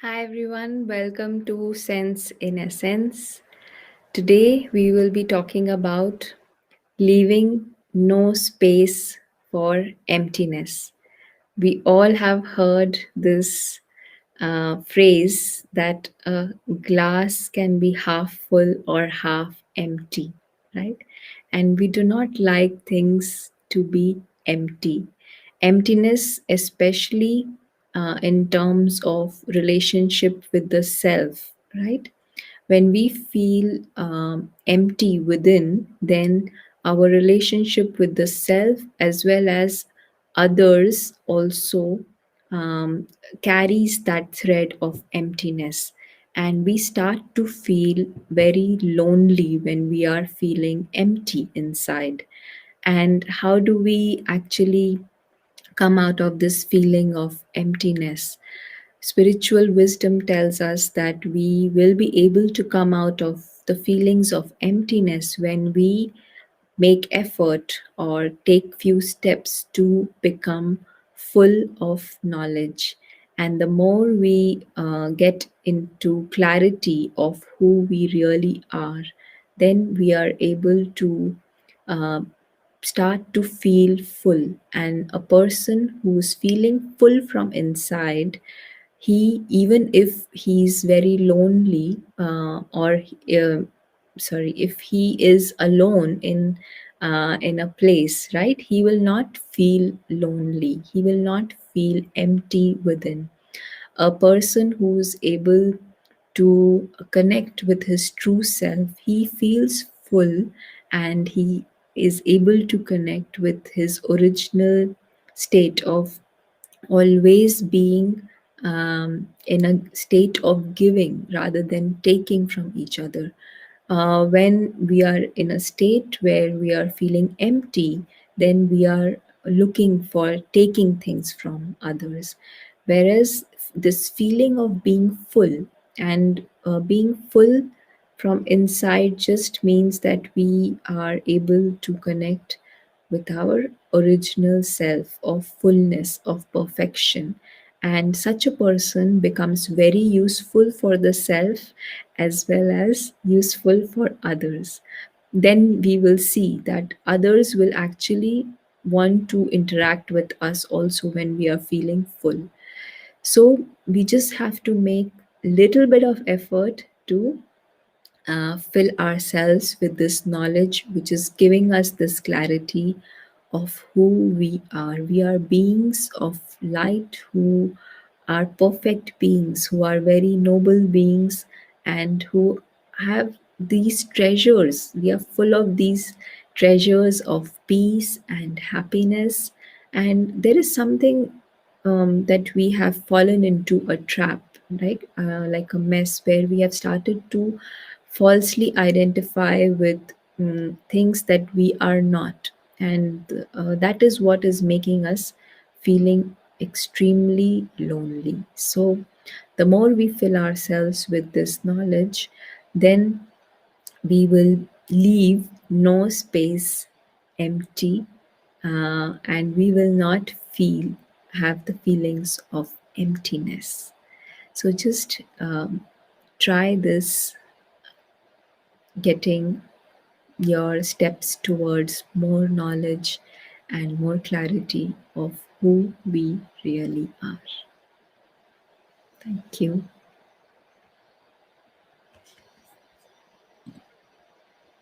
Hi everyone, welcome to Sense in Essence. Today we will be talking about leaving no space for emptiness. We all have heard this phrase that a glass can be half full or half empty, right? And we do not like things to be empty. Emptiness, especially in terms of relationship with the self, right? When we feel empty within, then our relationship with the self as well as others also um, carries that thread of emptiness. And we start to feel very lonely when we are feeling empty inside. And how do we actually come out of this feeling of emptiness? Spiritual wisdom tells us that we will be able to come out of the feelings of emptiness when we make effort or take few steps to become full of knowledge. And the more we get into clarity of who we really are, then we are able to uh, start to feel full. And a person who's feeling full from inside, he, even if he's very lonely, or sorry, if he is alone in a place, right, he will not feel lonely, he will not feel empty within. A person who's able to connect with his true self, he feels full, and he is able to connect with his original state of always being in a state of giving rather than taking from each other. When we are in a state where we are feeling empty, then we are looking for taking things from others. Whereas this feeling of being full, and being full from inside, just means that we are able to connect with our original self of fullness, of perfection. And such a person becomes very useful for the self as well as useful for others. Then we will see that others will actually want to interact with us also when we are feeling full. So we just have to make little bit of effort to fill ourselves with this knowledge, which is giving us this clarity of who we are. We are beings of light who are perfect beings, who are very noble beings, and who have these treasures. We are full of these treasures of peace and happiness. And there is something that we have fallen into a trap, right? Like a mess where we have started to falsely identify with things that we are not. And that is what is making us feeling extremely lonely. So, the more we fill ourselves with this knowledge, then we will leave no space empty, and we will not have the feelings of emptiness. So, just try this, getting your steps towards more knowledge and more clarity of who we really are. Thank you.